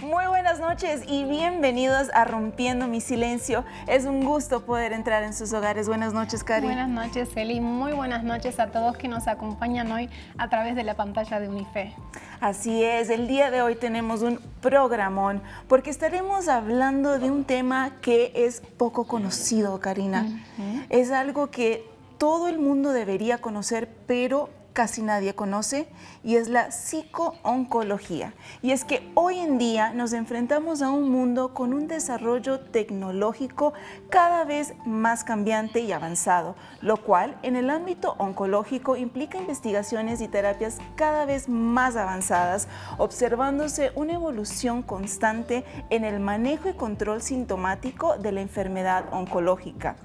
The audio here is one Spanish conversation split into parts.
Muy buenas noches y bienvenidos a Rompiendo mi Silencio. Es un gusto poder entrar en sus hogares. Buenas noches, Cari. Buenas noches, Eli. Muy buenas noches a todos que nos acompañan hoy a través de la pantalla de Unife. Así es, el día de hoy tenemos un programón porque estaremos hablando de un tema que es poco conocido, Karina. Es algo que todo el mundo debería conocer, pero casi nadie conoce, y es la psico-oncología. Y es que hoy en día nos enfrentamos a un mundo con un desarrollo tecnológico cada vez más cambiante y avanzado, lo cual en el ámbito oncológico implica investigaciones y terapias cada vez más avanzadas, observándose una evolución constante en el manejo y control sintomático de la enfermedad oncológica.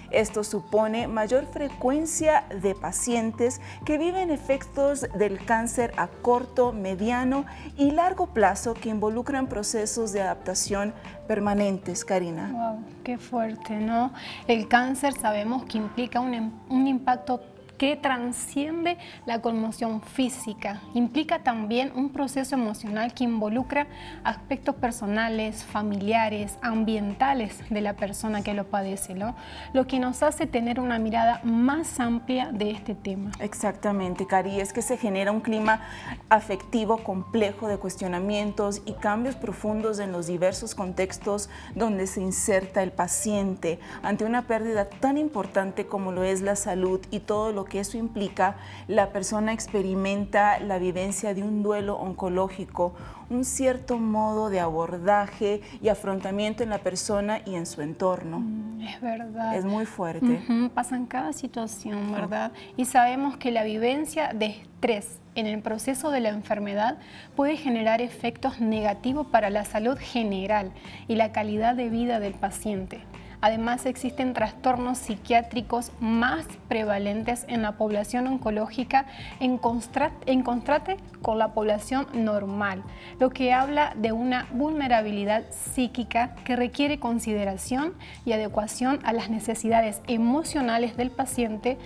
Esto supone mayor frecuencia de pacientes que viven efectos del cáncer a corto, mediano y largo plazo que involucran procesos de adaptación permanentes, Karina. Wow, qué fuerte, ¿no? El cáncer sabemos que implica un impacto que trasciende la conmoción física. Implica también un proceso emocional que involucra aspectos personales, familiares, ambientales de la persona que lo padece, ¿no? Lo que nos hace tener una mirada más amplia de este tema. Exactamente, Cari, es que se genera un clima afectivo complejo de cuestionamientos y cambios profundos en los diversos contextos donde se inserta el paciente ante una pérdida tan importante como lo es la salud y todo lo que eso implica. La persona experimenta la vivencia de un duelo oncológico, un cierto modo de abordaje y afrontamiento en la persona y en su entorno. Es verdad. Es muy fuerte. Pasa en cada situación, ¿verdad? Y sabemos que la vivencia de estrés en el proceso de la enfermedad puede generar efectos negativos para la salud general y la calidad de vida del paciente. Además, existen trastornos psiquiátricos más prevalentes en la población oncológica en contraste con la población normal, lo que habla de una vulnerabilidad psíquica que requiere consideración y adecuación a las necesidades emocionales del paciente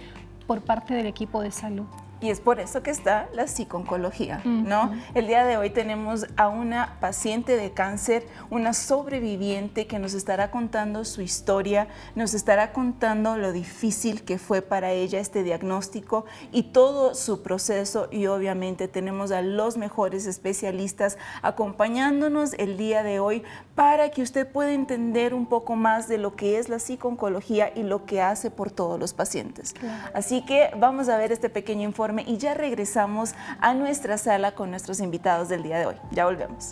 por parte del equipo de salud. Y es por eso que está la psico-oncología, ¿no? El día de hoy tenemos a una paciente de cáncer, una sobreviviente que nos estará contando su historia, nos estará contando lo difícil que fue para ella este diagnóstico y todo su proceso, y obviamente tenemos a los mejores especialistas acompañándonos el día de hoy para que usted pueda entender un poco más de lo que es la psico-oncología y lo que hace por todos los pacientes. Claro. Así que vamos a ver este pequeño informe y ya regresamos a nuestra sala con nuestros invitados del día de hoy. Ya volvemos.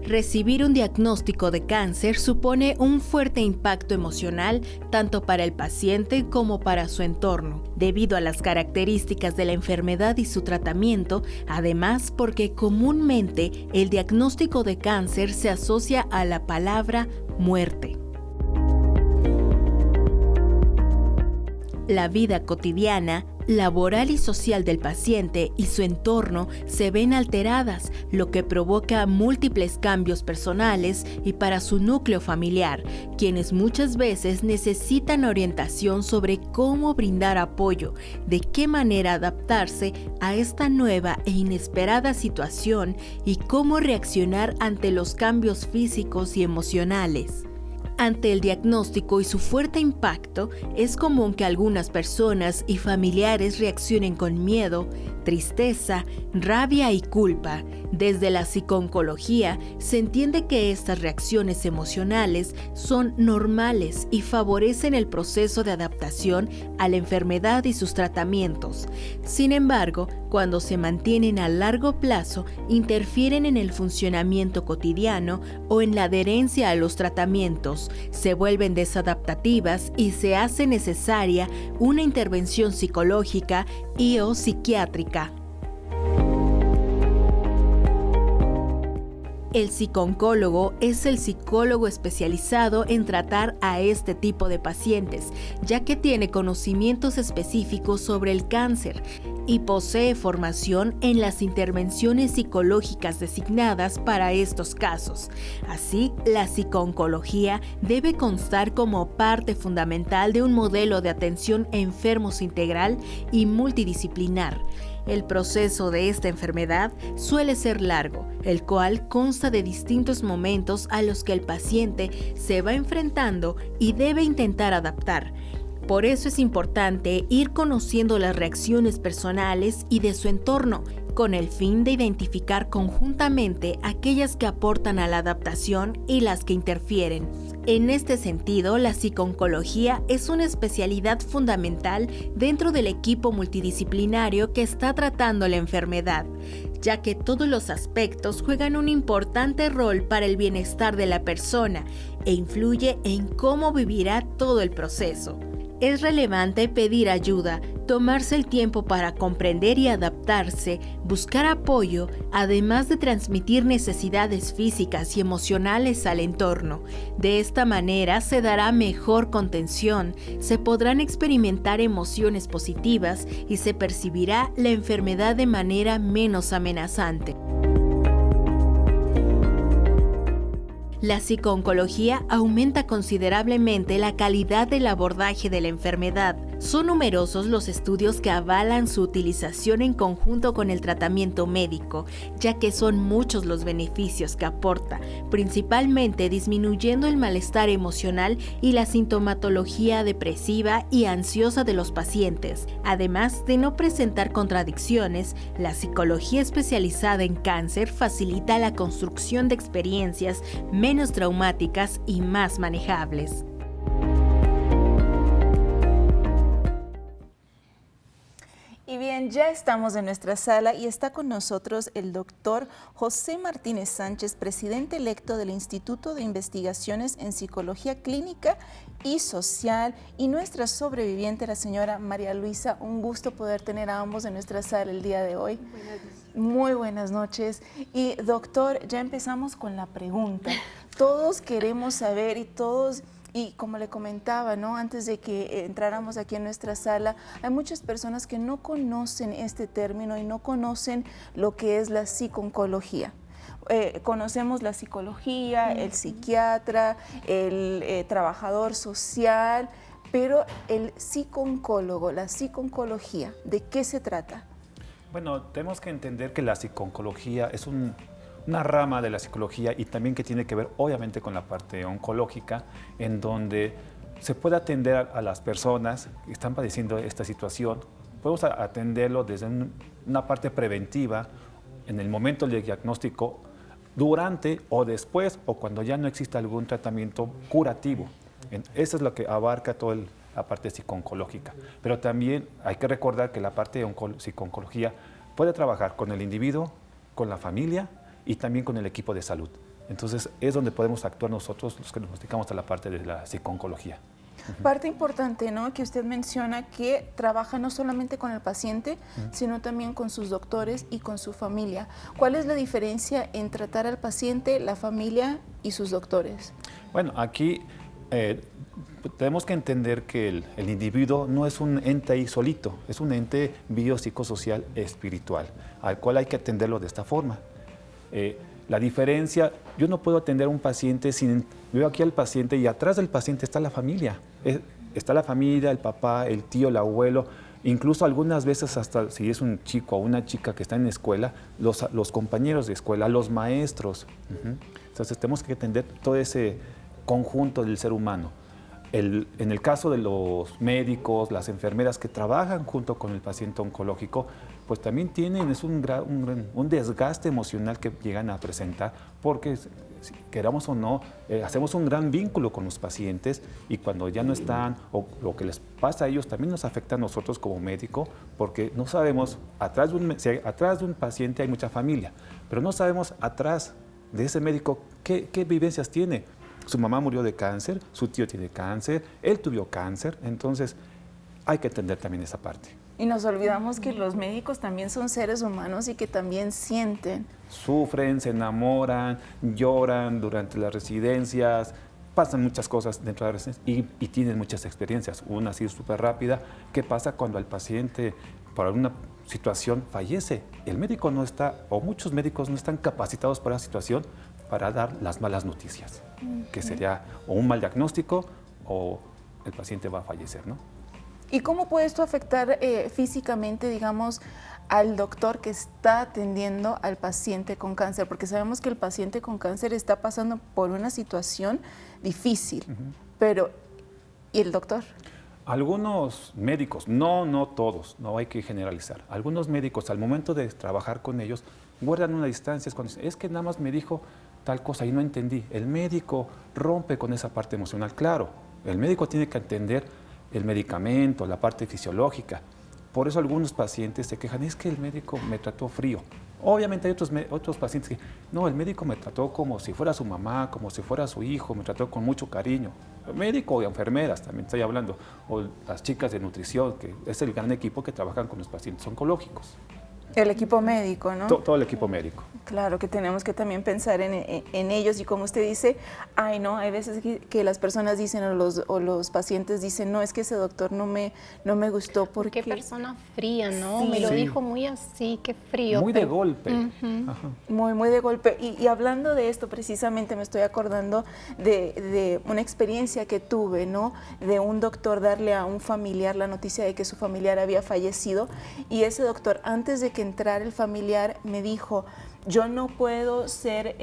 Recibir un diagnóstico de cáncer supone un fuerte impacto emocional tanto para el paciente como para su entorno, debido a las características de la enfermedad y su tratamiento, además porque comúnmente el diagnóstico de cáncer se asocia a la palabra muerte. La vida cotidiana, laboral y social del paciente y su entorno se ven alteradas, lo que provoca múltiples cambios personales y para su núcleo familiar, quienes muchas veces necesitan orientación sobre cómo brindar apoyo, de qué manera adaptarse a esta nueva e inesperada situación y cómo reaccionar ante los cambios físicos y emocionales. Ante el diagnóstico y su fuerte impacto, es común que algunas personas y familiares reaccionen con miedo, tristeza, rabia y culpa. Desde la psico-oncología se entiende que estas reacciones emocionales son normales y favorecen el proceso de adaptación a la enfermedad y sus tratamientos. Sin embargo, cuando se mantienen a largo plazo, interfieren en el funcionamiento cotidiano o en la adherencia a los tratamientos, se vuelven desadaptativas y se hace necesaria una intervención psicológica y o psiquiátrica. El psicooncólogo es el psicólogo especializado en tratar a este tipo de pacientes, ya que tiene conocimientos específicos sobre el cáncer. y posee formación en las intervenciones psicológicas designadas para estos casos. Así, la psicooncología debe constar como parte fundamental de un modelo de atención a enfermos integral y multidisciplinar. El proceso de esta enfermedad suele ser largo, el cual consta de distintos momentos a los que el paciente se va enfrentando y debe intentar adaptar. Por eso es importante ir conociendo las reacciones personales y de su entorno, con el fin de identificar conjuntamente aquellas que aportan a la adaptación y las que interfieren. En este sentido, la psicooncología es una especialidad fundamental dentro del equipo multidisciplinario que está tratando la enfermedad, ya que todos los aspectos juegan un importante rol para el bienestar de la persona e influye en cómo vivirá todo el proceso. Es relevante pedir ayuda, tomarse el tiempo para comprender y adaptarse, buscar apoyo, además de transmitir necesidades físicas y emocionales al entorno. De esta manera se dará mejor contención, se podrán experimentar emociones positivas y se percibirá la enfermedad de manera menos amenazante. La psicooncología aumenta considerablemente la calidad del abordaje de la enfermedad. Son numerosos los estudios que avalan su utilización en conjunto con el tratamiento médico, ya que son muchos los beneficios que aporta, principalmente disminuyendo el malestar emocional y la sintomatología depresiva y ansiosa de los pacientes. Además de no presentar contradicciones, la psicología especializada en cáncer facilita la construcción de experiencias menos traumáticas y más manejables. Y bien, ya estamos en nuestra sala y está con nosotros el doctor José Martínez Sánchez, presidente electo del Instituto de Investigaciones en Psicología Clínica y Social, y nuestra sobreviviente, la señora María Luisa. Un gusto poder tener a ambos en nuestra sala el día de hoy. Muy buenas noches. Y doctor, ya empezamos con la pregunta. Todos queremos saber y como le comentaba, ¿no?, antes de que entráramos aquí en nuestra sala, hay muchas personas que no conocen este término y no conocen lo que es la psicooncología. Conocemos la psicología, el psiquiatra, el trabajador social, pero el psicooncólogo, la psicooncología, ¿de qué se trata? Bueno, tenemos que entender que la psicooncología es una rama de la psicología y también que tiene que ver obviamente con la parte oncológica, en donde se puede atender a las personas que están padeciendo esta situación. Podemos atenderlo desde una parte preventiva, en el momento del diagnóstico, durante o después, o cuando ya no existe algún tratamiento curativo. Eso es lo que abarca toda la parte psicooncológica. Pero también hay que recordar que la parte de psicooncología puede trabajar con el individuo, con la familia, y también con el equipo de salud. Entonces, es donde podemos actuar nosotros, los que nos dedicamos a la parte de la psicooncología. Parte importante, ¿no?, que usted menciona que trabaja no solamente con el paciente, sino también con sus doctores y con su familia. ¿Cuál es la diferencia en tratar al paciente, la familia y sus doctores? Bueno, aquí tenemos que entender que el individuo no es un ente ahí solito, es un ente biopsicosocial espiritual, al cual hay que atenderlo de esta forma. La diferencia, yo no puedo atender a un paciente sin, veo aquí al paciente y atrás del paciente está la familia. Está la familia, el papá, el tío, el abuelo, incluso algunas veces hasta si es un chico o una chica que está en la escuela, los compañeros de escuela, los maestros. Entonces tenemos que atender todo ese conjunto del ser humano. En el caso de los médicos, las enfermeras que trabajan junto con el paciente oncológico, pues también tienen un desgaste emocional que llegan a presentar porque, si queramos o no, hacemos un gran vínculo con los pacientes y cuando ya no están o lo que les pasa a ellos también nos afecta a nosotros como médico porque no sabemos, atrás de un paciente hay mucha familia, pero no sabemos atrás de ese médico qué vivencias tiene. Su mamá murió de cáncer, su tío tiene cáncer, él tuvo cáncer, entonces hay que entender también esa parte. Y nos olvidamos que los médicos también son seres humanos y que también sienten. Sufren, se enamoran, lloran durante las residencias, pasan muchas cosas dentro de la residencia y tienen muchas experiencias. Una así súper rápida, ¿qué pasa cuando al paciente, por alguna situación fallece. El médico no está, o muchos médicos no están capacitados para la situación para dar las malas noticias, que sería o un mal diagnóstico o el paciente va a fallecer, ¿no? ¿Y cómo puede esto afectar físicamente, digamos, al doctor que está atendiendo al paciente con cáncer? Porque sabemos que el paciente con cáncer está pasando por una situación difícil, pero ¿y el doctor? Algunos médicos, no todos, no hay que generalizar. Algunos médicos al momento de trabajar con ellos guardan una distancia, cuando dicen, es que nada más me dijo tal cosa y no entendí. El médico rompe con esa parte emocional, claro. El médico tiene que entender el medicamento, la parte fisiológica. Por eso algunos pacientes se quejan, es que el médico me trató frío. Obviamente hay otros pacientes que, no, el médico me trató como si fuera su mamá, como si fuera su hijo, me trató con mucho cariño. Médico o enfermeras también estoy hablando, o las chicas de nutrición, que es el gran equipo que trabajan con los pacientes oncológicos. El equipo médico, ¿no? Todo el equipo médico. Claro, que tenemos que también pensar en ellos y como usted dice, ay no, hay veces que las personas dicen o los pacientes dicen, no, es que ese doctor no me gustó porque... Qué persona fría, ¿no? Sí. Me lo Sí. dijo muy así, qué frío. Muy de golpe. Ajá. Muy de golpe. Y hablando de esto, precisamente me estoy acordando de una experiencia que tuve, ¿no? De un doctor darle a un familiar la noticia de que su familiar había fallecido y ese doctor, antes de que entrara el familiar, me dijo, yo no puedo ser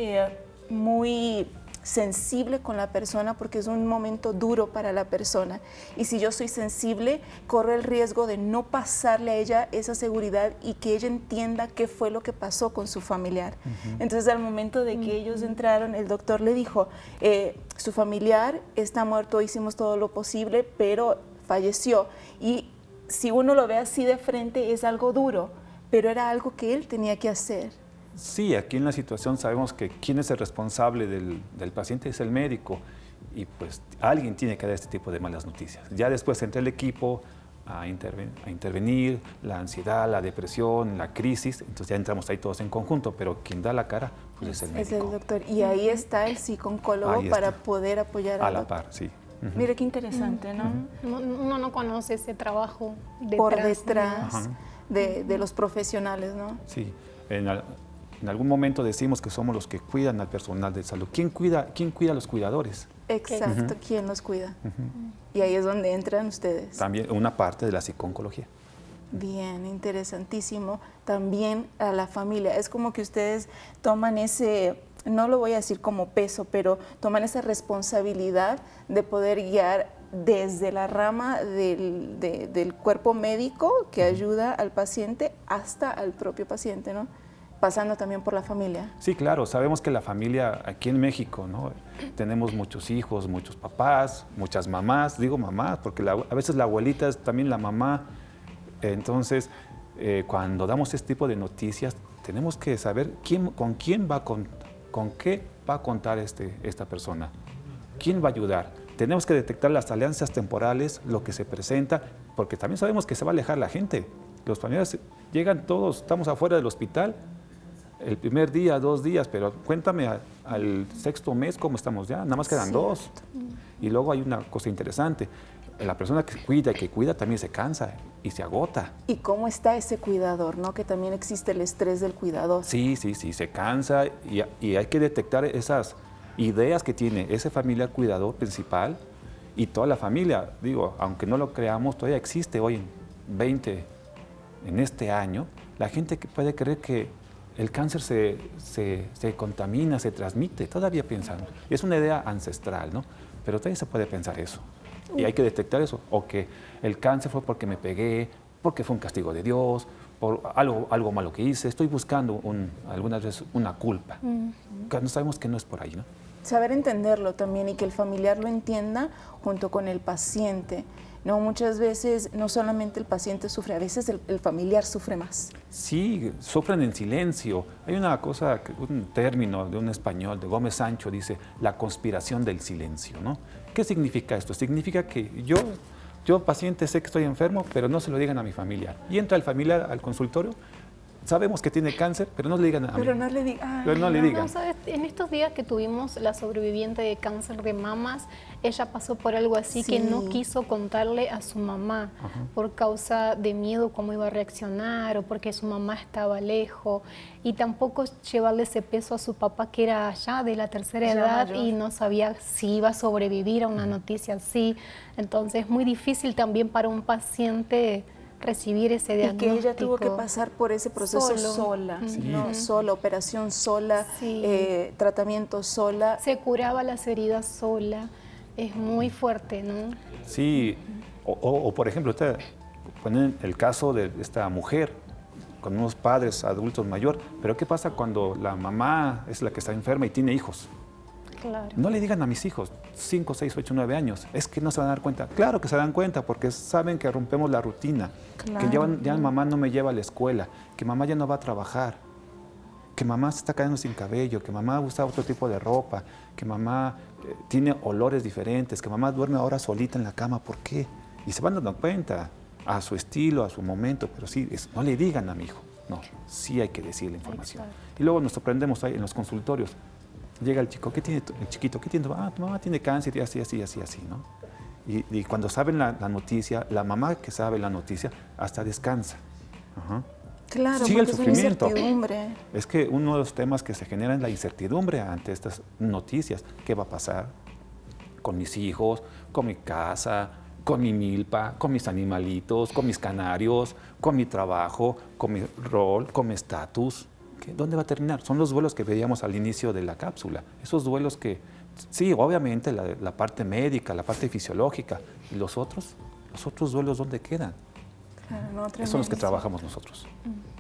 muy sensible con la persona porque es un momento duro para la persona y si yo soy sensible corro el riesgo de no pasarle a ella esa seguridad y que ella entienda qué fue lo que pasó con su familiar. Entonces al momento de que ellos entraron, el doctor le dijo, su familiar está muerto, hicimos todo lo posible, pero falleció y si uno lo ve así de frente es algo duro, pero era algo que él tenía que hacer. Sí, aquí en la situación sabemos que quién es el responsable del paciente es el médico y pues alguien tiene que dar este tipo de malas noticias. Ya después entra el equipo a intervenir, la ansiedad, la depresión, la crisis, entonces ya entramos ahí todos en conjunto, pero quien da la cara pues es el médico. Es el doctor y ahí está el psicooncólogo para poder apoyar a al la doctor. par, sí. Mire qué interesante, ¿no? Uno no conoce ese trabajo detrás, Por ¿no? detrás de los profesionales, ¿no? Sí, en algún momento decimos que somos los que cuidan al personal de salud. ¿Quién cuida a los cuidadores? Exacto, ¿quién los cuida? Y ahí es donde entran ustedes. También una parte de la psicooncología. Bien, interesantísimo. También a la familia. Es como que ustedes toman ese, no lo voy a decir como peso, pero toman esa responsabilidad de poder guiar desde la rama del cuerpo médico que ayuda al paciente hasta al propio paciente, ¿no? Pasando también por la familia. Sí, claro, sabemos que la familia aquí en México, ¿no? Tenemos muchos hijos, muchos papás, muchas mamás, digo mamás, porque a veces la abuelita es también la mamá. Entonces, cuando damos este tipo de noticias, tenemos que saber con qué va a contar esta persona, quién va a ayudar. Tenemos que detectar las alianzas temporales, lo que se presenta, porque también sabemos que se va a alejar la gente. Los familiares llegan todos, estamos afuera del hospital, el primer día, 2 días, pero cuéntame al 6º mes cómo estamos ya, nada más quedan 2. Y luego hay una cosa interesante, la persona que cuida también se cansa y se agota. ¿Y cómo está ese cuidador, no? Que también existe el estrés del cuidador. Sí, se cansa y hay que detectar esas ideas que tiene ese familiar cuidador principal y toda la familia. Digo, aunque no lo creamos, todavía existe hoy en este año, la gente que puede creer que el cáncer se contamina, se transmite, todavía pensamos. Es una idea ancestral, ¿no? Pero todavía se puede pensar eso. Y hay que detectar eso. O que el cáncer fue porque me pegué, porque fue un castigo de Dios, por algo malo que hice. Estoy buscando algunas veces una culpa. No sabemos que no es por ahí, ¿no? Saber entenderlo también y que el familiar lo entienda junto con el paciente. No, muchas veces no solamente el paciente sufre, a veces el familiar sufre más. Sí, sufren en silencio. Hay una cosa, un término de un español, de Gómez Sancho, dice la conspiración del silencio, ¿no? ¿Qué significa esto? Significa que yo paciente sé que estoy enfermo, pero no se lo digan a mi familiar. Y entra el familiar al consultorio sabemos que tiene cáncer, pero no le digan a mí. Pero no le digan. Pero no le digan. No, ¿sabes? En estos días que tuvimos la sobreviviente de cáncer de mamas, ella pasó por algo así Sí. que no quiso contarle a su mamá por causa de miedo cómo iba a reaccionar o porque su mamá estaba lejos, y tampoco llevarle ese peso a su papá que era ya de la tercera Ya edad mayor. y no sabía si iba a sobrevivir a una noticia así. Entonces es muy difícil también para un paciente recibir ese Y diagnóstico. que ella tuvo que pasar por ese proceso Solo. sola, Sí. ¿no? Sola, operación sola, Sí. tratamiento sola. Se curaba las heridas sola. Es muy fuerte, ¿no? Sí, o por ejemplo, ponen el caso de esta mujer con unos padres adultos mayor, pero ¿qué pasa cuando la mamá es la que está enferma y tiene hijos? Claro. No le digan a mis hijos, 5, 6, 8, 9 años, es que no se van a dar cuenta. Claro que se dan cuenta porque saben que rompemos la rutina, que ya mamá no me lleva a la escuela, que mamá ya no va a trabajar, que mamá se está quedando sin cabello, que mamá usa otro tipo de ropa, que mamá tiene olores diferentes, que mamá duerme ahora solita en la cama. ¿Por qué? Y se van dando cuenta a su estilo, a su momento, pero sí, no le digan a mi hijo. No, sí hay que decir la información. Exacto. Y luego nos sorprendemos ahí en los consultorios. Llega el chico, ¿qué tiene el chiquito? ¿Qué tiene? Ah, tu mamá tiene cáncer y así, ¿no? Y cuando saben la noticia, la mamá que sabe la noticia hasta descansa. Ajá. Claro, Sigue el porque es una sufrimiento. incertidumbre. Es que uno de los temas que se genera es la incertidumbre ante estas noticias. ¿Qué va a pasar con mis hijos, con mi casa, con mi milpa, con mis animalitos, con mis canarios, con mi trabajo, con mi rol, con mi estatus? ¿Dónde va a terminar? Son los duelos que veíamos al inicio de la cápsula. Esos duelos que, sí, obviamente la parte médica, la parte fisiológica. ¿Y los otros? ¿Los otros duelos dónde quedan? Claro, no, Esos son los que tremendísimo. trabajamos nosotros.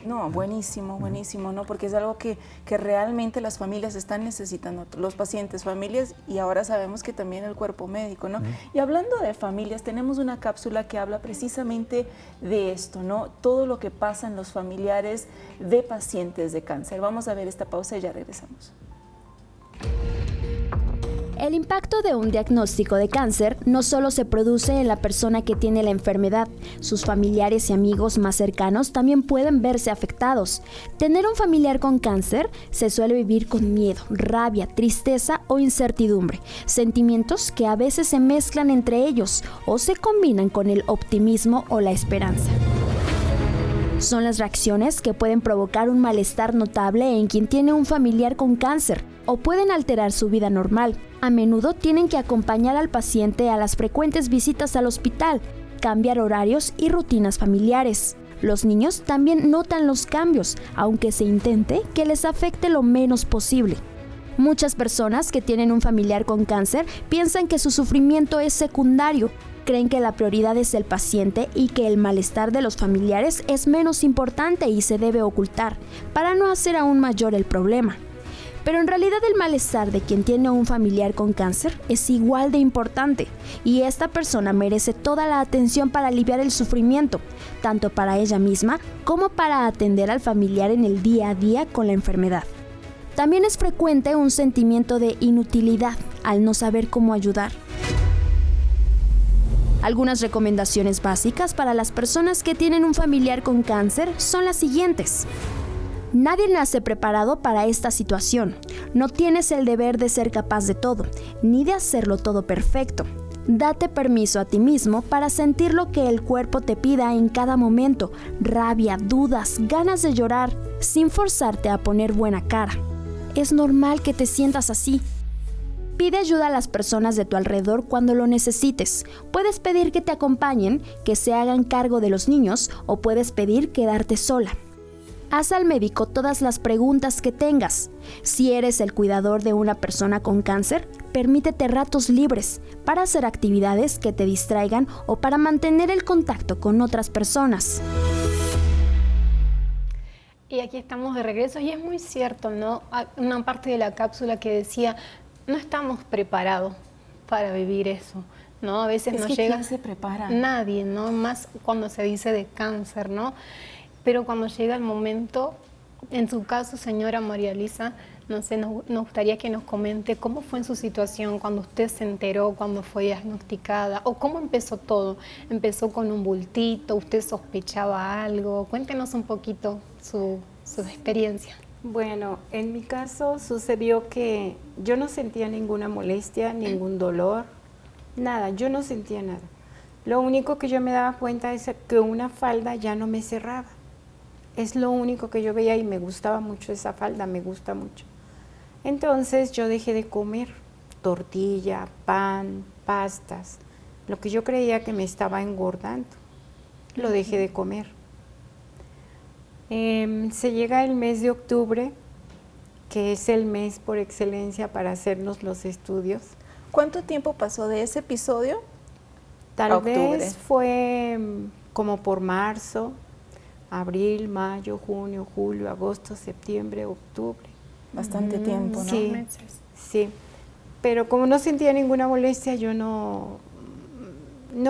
No, buenísimo, buenísimo, ¿no? Porque es algo que realmente las familias están necesitando, los pacientes, familias, y ahora sabemos que también el cuerpo médico, ¿no? Y hablando de familias, tenemos una cápsula que habla precisamente de esto, ¿no? Todo lo que pasa en los familiares de pacientes de cáncer. Vamos a ver esta pausa y ya regresamos. El impacto de un diagnóstico de cáncer no solo se produce en la persona que tiene la enfermedad, sus familiares y amigos más cercanos también pueden verse afectados. Tener un familiar con cáncer se suele vivir con miedo, rabia, tristeza o incertidumbre, sentimientos que a veces se mezclan entre ellos o se combinan con el optimismo o la esperanza. Son las reacciones que pueden provocar un malestar notable en quien tiene un familiar con cáncer o pueden alterar su vida normal. A menudo tienen que acompañar al paciente a las frecuentes visitas al hospital, cambiar horarios y rutinas familiares. Los niños también notan los cambios, aunque se intente que les afecte lo menos posible. Muchas personas que tienen un familiar con cáncer piensan que su sufrimiento es secundario. Creen que la prioridad es el paciente y que el malestar de los familiares es menos importante y se debe ocultar, para no hacer aún mayor el problema. Pero en realidad el malestar de quien tiene un familiar con cáncer es igual de importante, y esta persona merece toda la atención para aliviar el sufrimiento, tanto para ella misma como para atender al familiar en el día a día con la enfermedad. También es frecuente un sentimiento de inutilidad al no saber cómo ayudar. Algunas recomendaciones básicas para las personas que tienen un familiar con cáncer son las siguientes. Nadie nace preparado para esta situación. No tienes el deber de ser capaz de todo, ni de hacerlo todo perfecto. Date permiso a ti mismo para sentir lo que el cuerpo te pida en cada momento: rabia, dudas, ganas de llorar, sin forzarte a poner buena cara. Es normal que te sientas así. Pide ayuda a las personas de tu alrededor cuando lo necesites. Puedes pedir que te acompañen, que se hagan cargo de los niños, o puedes pedir quedarte sola. Haz al médico todas las preguntas que tengas. Si eres el cuidador de una persona con cáncer, permítete ratos libres para hacer actividades que te distraigan o para mantener el contacto con otras personas. Y aquí estamos de regreso y es muy cierto, ¿no? Una parte de la cápsula que decía, no estamos preparados para vivir eso, ¿no? A veces no llega. ¿Quién se prepara? Nadie, ¿no? Más cuando se dice de cáncer, ¿no? Pero cuando llega el momento, en su caso, señora María Elisa, No sé, nos gustaría que nos comente cómo fue en su situación cuando usted se enteró, cuando fue diagnosticada, o cómo empezó todo. ¿Empezó con un bultito? ¿Usted sospechaba algo? Cuéntenos un poquito su experiencia. Bueno, en mi caso sucedió que yo no sentía ninguna molestia, ningún dolor, nada, yo no sentía nada. Lo único que yo me daba cuenta es que una falda ya no me cerraba. Es lo único que yo veía y me gustaba mucho esa falda, me gusta mucho. Entonces yo dejé de comer tortilla, pan, pastas, lo que yo creía que me estaba engordando, lo dejé de comer. Se llega el mes de octubre, que es el mes por excelencia para hacernos los estudios. ¿Cuánto tiempo pasó de ese episodio? Tal vez fue como por marzo, abril, mayo, junio, julio, agosto, septiembre, octubre. Bastante tiempo, ¿no? Sí, Meses. sí. Pero como no sentía ninguna molestia, yo no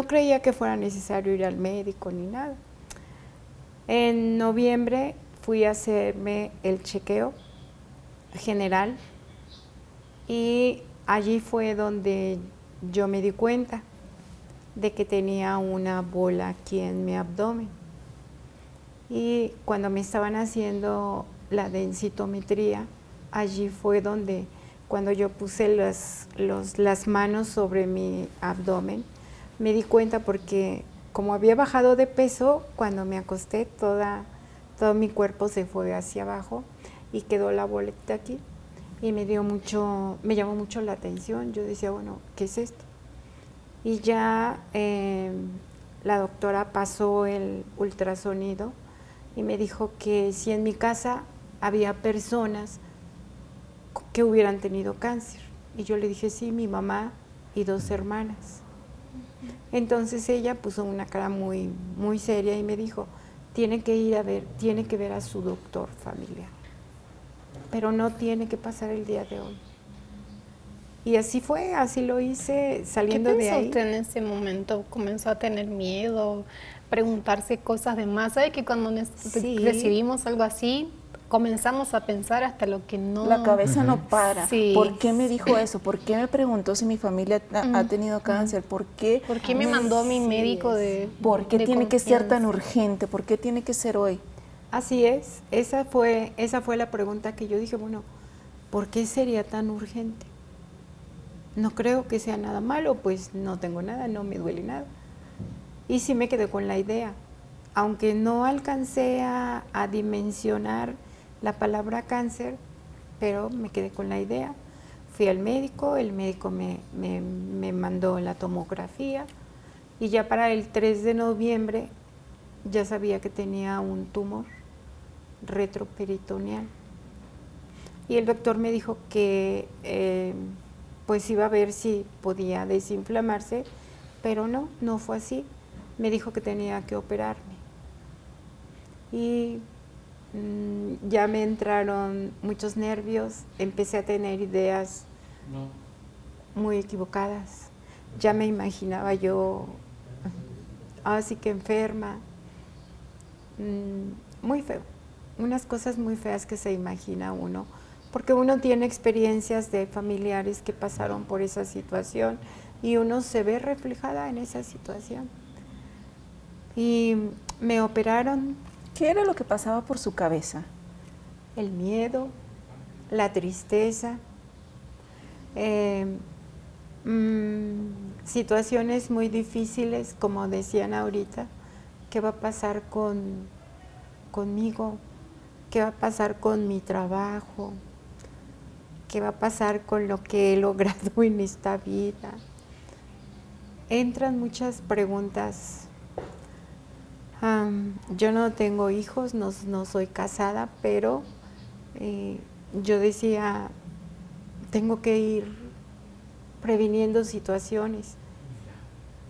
creía que fuera necesario ir al médico ni nada. En noviembre fui a hacerme el chequeo general y allí fue donde yo me di cuenta de que tenía una bola aquí en mi abdomen. Y cuando me estaban haciendo la densitometría, allí fue donde, cuando yo puse las manos sobre mi abdomen, me di cuenta porque como había bajado de peso, cuando me acosté, todo mi cuerpo se fue hacia abajo y quedó la boleta aquí. Y me llamó mucho la atención. Yo decía, bueno, ¿qué es esto? Y ya la doctora pasó el ultrasonido y me dijo que si en mi casa había personas que hubieran tenido cáncer. Y yo le dije, sí, mi mamá y 2 hermanas. Entonces ella puso una cara muy, muy seria y me dijo, tiene que ver a su doctor familiar, pero no tiene que pasar el día de hoy. Y así fue, así lo hice saliendo de ahí. ¿Qué pensó usted en ese momento? ¿Comenzó a tener miedo, preguntarse cosas de más? ¿Sabe que cuando Sí. recibimos algo así, comenzamos a pensar hasta lo que no... La cabeza no para. Sí. ¿Por qué me dijo eso? ¿Por qué me preguntó si mi familia ha tenido cáncer? ¿Por qué me mandó a mi médico de ¿Por qué de tiene que ser tan confianza? urgente? ¿Por qué tiene que ser hoy? Así es, esa fue la pregunta que yo dije, bueno, ¿por qué sería tan urgente? No creo que sea nada malo, pues no tengo nada, no me duele nada. Y sí me quedé con la idea, aunque no alcancé a dimensionar la palabra cáncer, pero me quedé con la idea. Fui al médico, el médico me mandó la tomografía y ya para el 3 de noviembre ya sabía que tenía un tumor retroperitoneal. Y el doctor me dijo que pues iba a ver si podía desinflamarse, pero no fue así. Me dijo que tenía que operarme. Y ya me entraron muchos nervios, empecé a tener ideas muy equivocadas. Ya me imaginaba yo así que enferma, muy feo, unas cosas muy feas que se imagina uno, porque uno tiene experiencias de familiares que pasaron por esa situación y uno se ve reflejada en esa situación. Y me operaron. ¿Qué era lo que pasaba por su cabeza? El miedo, la tristeza, situaciones muy difíciles, como decían ahorita. ¿Qué va a pasar conmigo? ¿Qué va a pasar con mi trabajo? ¿Qué va a pasar con lo que he logrado en esta vida? Entran muchas preguntas. Yo no tengo hijos, no soy casada, pero yo decía, tengo que ir previniendo situaciones.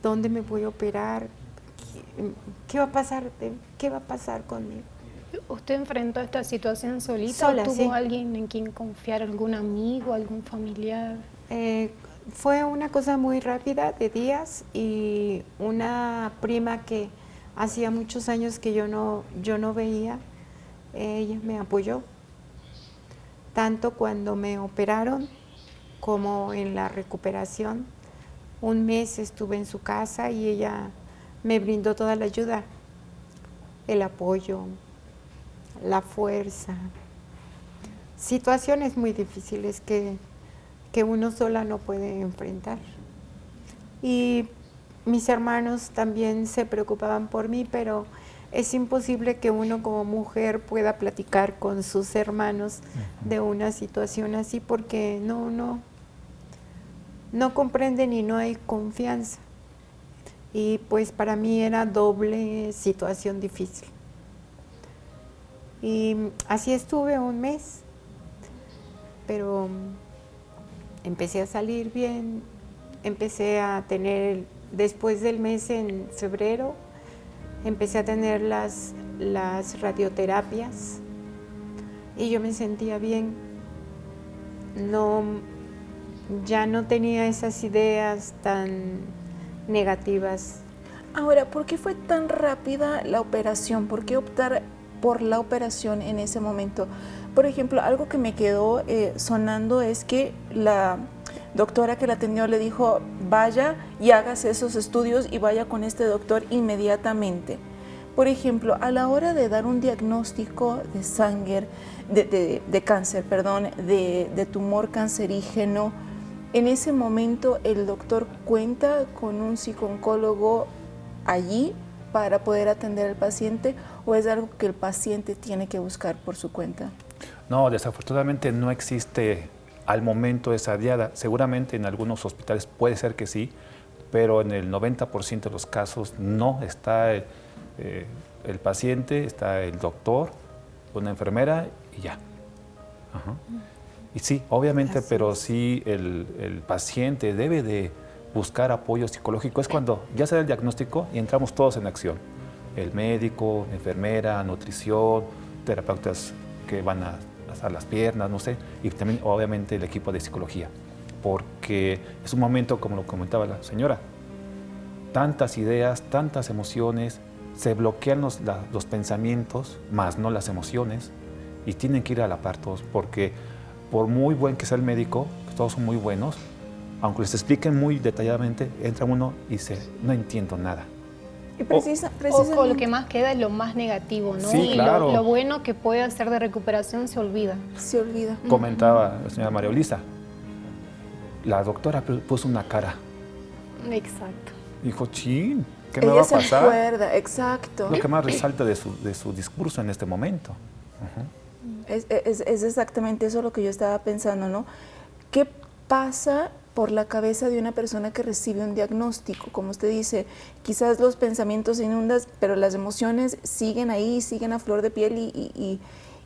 ¿Dónde me voy a operar? ¿Qué va a pasar? ¿Qué va a pasar conmigo? ¿Usted enfrentó esta situación solita Sola, o tuvo sí. alguien en quien confiar, algún amigo, algún familiar? Fue una cosa muy rápida, de días, y una prima que hacía muchos años que yo no veía, ella me apoyó. tanto cuando me operaron como en la recuperación. Un mes estuve en su casa y ella me brindó toda la ayuda, el apoyo, la fuerza. Situaciones muy difíciles que uno sola no puede enfrentar. Y mis hermanos también se preocupaban por mí, pero es imposible que uno como mujer pueda platicar con sus hermanos de una situación así porque no comprenden y no hay confianza. Y pues para mí era doble situación difícil. Y así estuve un mes, pero empecé a salir bien, empecé a tener, después del mes en febrero, empecé a tener las radioterapias y yo me sentía bien. Ya no tenía esas ideas tan negativas. Ahora, ¿por qué fue tan rápida la operación? ¿Por qué optar por la operación en ese momento? Por ejemplo, algo que me quedó sonando es que la doctora que la atendió le dijo, vaya y hágase esos estudios y vaya con este doctor inmediatamente. Por ejemplo, a la hora de dar un diagnóstico de cáncer, de tumor cancerígeno, en ese momento el doctor cuenta con un psicooncólogo allí para poder atender al paciente, o es algo que el paciente tiene que buscar por su cuenta? No, desafortunadamente no existe al momento esa diada. Seguramente en algunos hospitales puede ser que sí, pero en el 90% de los casos no está el paciente, está el doctor, una enfermera y ya. Ajá. Y sí, obviamente, pero sí el paciente debe de buscar apoyo psicológico. Es cuando ya se da el diagnóstico y entramos todos en acción. El médico, enfermera, nutrición, terapeutas que van a las piernas, no sé, y también obviamente el equipo de psicología, porque es un momento, como lo comentaba la señora, tantas ideas, tantas emociones, se bloquean los pensamientos, más no las emociones, y tienen que ir a la par todos, porque por muy buen que sea el médico, todos son muy buenos, aunque les expliquen muy detalladamente, entra uno y no entiendo nada. Y precisamente O lo que más queda es lo más negativo, ¿no? Sí, y claro. lo bueno que puede hacer de recuperación se olvida. se olvida. Comentaba la señora María Ulisa, la doctora puso una cara. Exacto. Dijo, chin, ¿qué me va Ella a se pasar? acuerda, exacto. Lo que más resalta de su discurso en este momento. Es exactamente eso lo que yo estaba pensando, ¿no? ¿Qué pasa por la cabeza de una persona que recibe un diagnóstico? Como usted dice, quizás los pensamientos se inundan, pero las emociones siguen ahí, siguen a flor de piel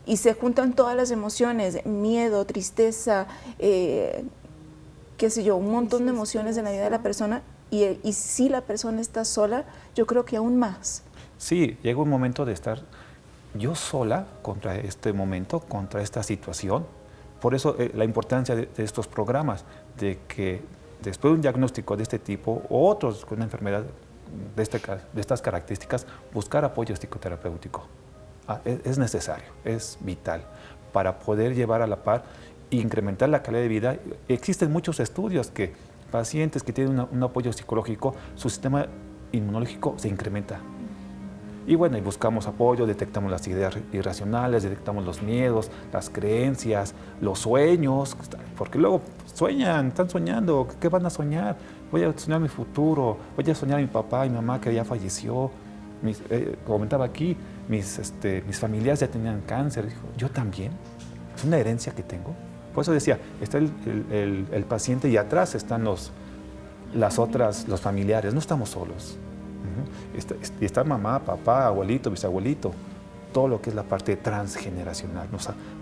y se juntan todas las emociones, miedo, tristeza, qué sé yo, un montón de emociones en la vida de la persona, y si la persona está sola, yo creo que aún más. Sí, llega un momento de estar yo sola contra este momento, contra esta situación. Por eso la importancia de estos programas, de que después de un diagnóstico de este tipo o otros con una enfermedad de estas características, buscar apoyo psicoterapéutico. Es necesario, es vital para poder llevar a la par e incrementar la calidad de vida. Existen muchos estudios que pacientes que tienen un apoyo psicológico, su sistema inmunológico se incrementa. Y bueno, y buscamos apoyo, detectamos las ideas irracionales, detectamos los miedos, las creencias, los sueños, porque luego están soñando, ¿qué van a soñar? Voy a soñar mi futuro, voy a soñar a mi papá y mi mamá que ya falleció. Comentaba aquí, mis familiares ya tenían cáncer. Dijo, yo también, es una herencia que tengo. Por eso decía, está el paciente y atrás están los familiares, no estamos solos. Está mamá, papá, abuelito, bisabuelito, todo lo que es la parte transgeneracional.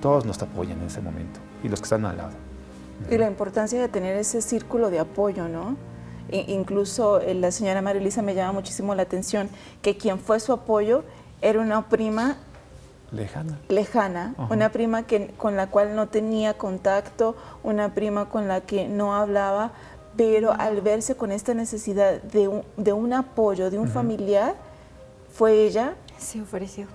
Todos nos apoyan en ese momento y los que están al lado. Y la importancia de tener ese círculo de apoyo, ¿no? Incluso la señora María Elisa me llama muchísimo la atención que quien fue su apoyo era una prima lejana, una prima con la cual no tenía contacto, una prima con la que no hablaba, pero al verse con esta necesidad de un apoyo, de un familiar, fue ella. Se ofreció.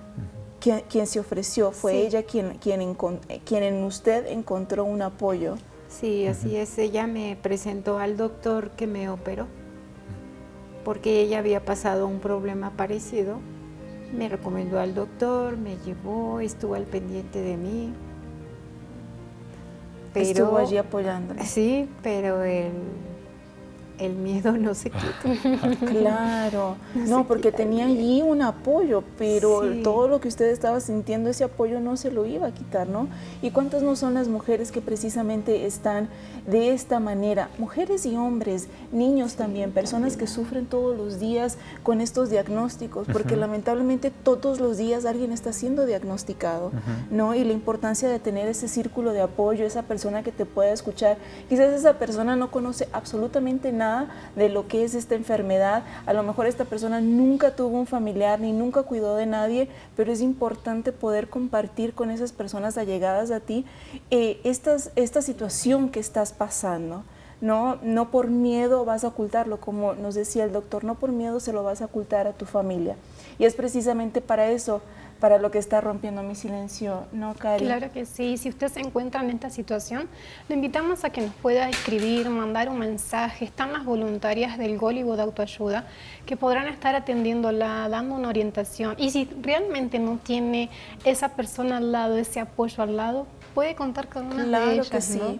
quien se ofreció, fue Sí. ella quien en usted encontró un apoyo. Sí, así es. Ella me presentó al doctor que me operó, porque ella había pasado un problema parecido. Me recomendó al doctor, me llevó, estuvo al pendiente de mí. Estuvo allí apoyándole. Sí, pero el miedo no se quita. Claro, No no, se porque quita tenía el miedo. allí un apoyo, pero Sí. todo lo que usted estaba sintiendo, ese apoyo no se lo iba a quitar, ¿no? ¿Y cuántas no son las mujeres que precisamente están de esta manera? Mujeres y hombres, niños también, personas que sufren todos los días con estos diagnósticos, porque lamentablemente todos los días alguien está siendo diagnosticado, ¿no? Y la importancia de tener ese círculo de apoyo, esa persona que te pueda escuchar. Quizás esa persona no conoce absolutamente nada de lo que es esta enfermedad, a lo mejor esta persona nunca tuvo un familiar ni nunca cuidó de nadie, pero es importante poder compartir con esas personas allegadas a ti esta situación que estás pasando. No por miedo vas a ocultarlo, como nos decía el doctor, no por miedo se lo vas a ocultar a tu familia. Y es precisamente para eso, para lo que está rompiendo mi silencio, ¿no, Cari? Claro que sí. Si usted se encuentra en esta situación, le invitamos a que nos pueda escribir, mandar un mensaje. Están las voluntarias del Gólibo de Autoayuda que podrán estar atendiéndola, dando una orientación. Y si realmente no tiene esa persona al lado, ese apoyo al lado, puede contar con una Claro de ellas, que sí. ¿no?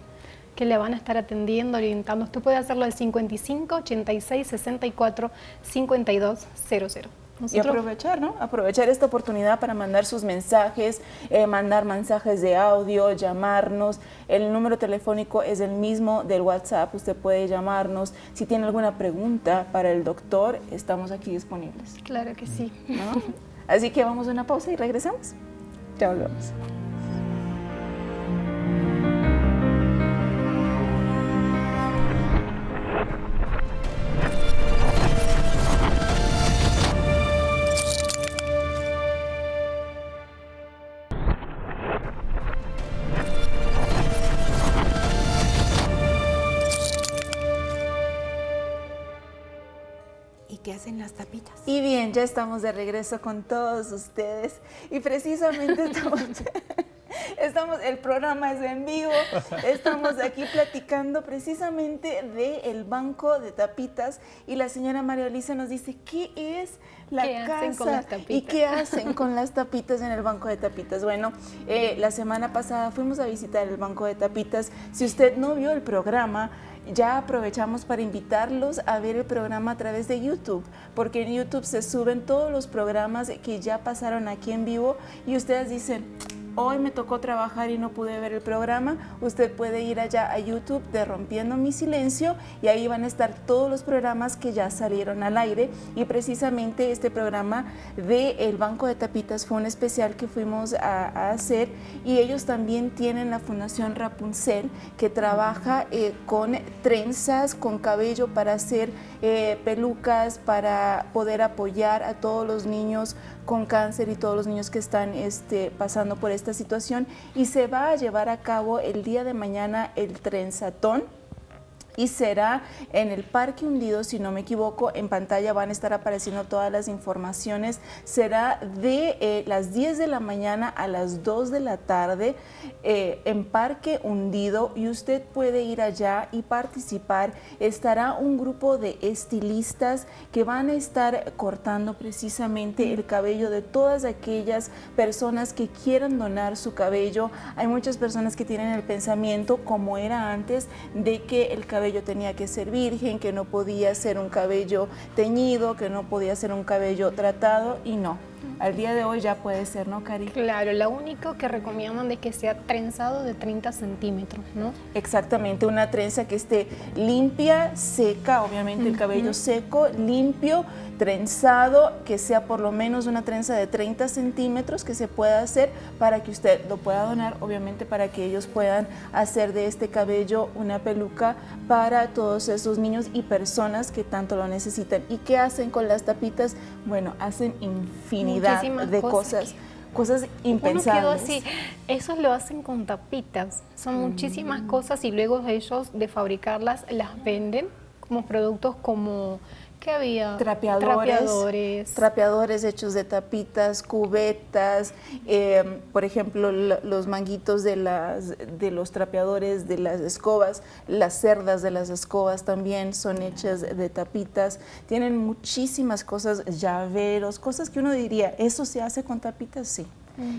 Que le van a estar atendiendo, orientando. Usted puede hacerlo al 55 86 64 52 00. Y aprovechar, ¿no? Aprovechar esta oportunidad para mandar sus mensajes, mandar mensajes de audio, llamarnos. El número telefónico es el mismo del WhatsApp, usted puede llamarnos. Si tiene alguna pregunta para el doctor, estamos aquí disponibles, Claro que sí. ¿no? Así que vamos a una pausa y regresamos. Ya volvemos. ¿Y qué hacen las tapitas? Y bien, ya estamos de regreso con todos ustedes y precisamente el programa es en vivo, estamos aquí platicando precisamente del banco de tapitas y la señora María Elisa nos dice qué es la ¿Qué casa hacen con las tapitas? y qué hacen con las tapitas en el banco de tapitas. Bueno, la semana pasada fuimos a visitar el banco de tapitas. Si usted no vio el programa, ya aprovechamos para invitarlos a ver el programa a través de YouTube, porque en YouTube se suben todos los programas que ya pasaron aquí en vivo y ustedes dicen, hoy me tocó trabajar y no pude ver el programa. Usted puede ir allá a YouTube de Rompiendo mi Silencio y ahí van a estar todos los programas que ya salieron al aire y precisamente este programa del Banco de Tapitas fue un especial que fuimos a hacer y ellos también tienen la Fundación Rapunzel que trabaja con trenzas, con cabello para hacer pelucas, para poder apoyar a todos los niños con cáncer y todos los niños que están pasando por esta situación y se va a llevar a cabo el día de mañana el trenzatón y será en el Parque Hundido, si no me equivoco. En pantalla van a estar apareciendo todas las informaciones. Será de las 10 de la mañana a las 2 de la tarde en Parque Hundido y usted puede ir allá y participar. Estará un grupo de estilistas que van a estar cortando precisamente el cabello de todas aquellas personas que quieran donar su cabello. Hay muchas personas que tienen el pensamiento, como era antes, de que el cabello tenía que ser virgen, que no podía ser un cabello teñido, que no podía ser un cabello tratado y no. Al día de hoy ya puede ser, ¿no, Cari? Claro, lo único que recomiendan es que sea trenzado de 30 centímetros, ¿no? Exactamente, una trenza que esté limpia, seca, obviamente el cabello seco, limpio, trenzado, que sea por lo menos una trenza de 30 centímetros que se pueda hacer para que usted lo pueda donar, obviamente para que ellos puedan hacer de este cabello una peluca para todos esos niños y personas que tanto lo necesitan. ¿Y qué hacen con las tapitas? Bueno, hacen infinidad Muchísimas de cosas impensables. Uno quedó así, esos lo hacen con tapitas, son muchísimas cosas y luego ellos de fabricarlas las venden como productos como ¿Qué había? Trapeadores hechos de tapitas, cubetas, por ejemplo, los manguitos de los trapeadores de las escobas, las cerdas de las escobas también son hechas de tapitas. Tienen muchísimas cosas, llaveros, cosas que uno diría, ¿eso se hace con tapitas? Sí.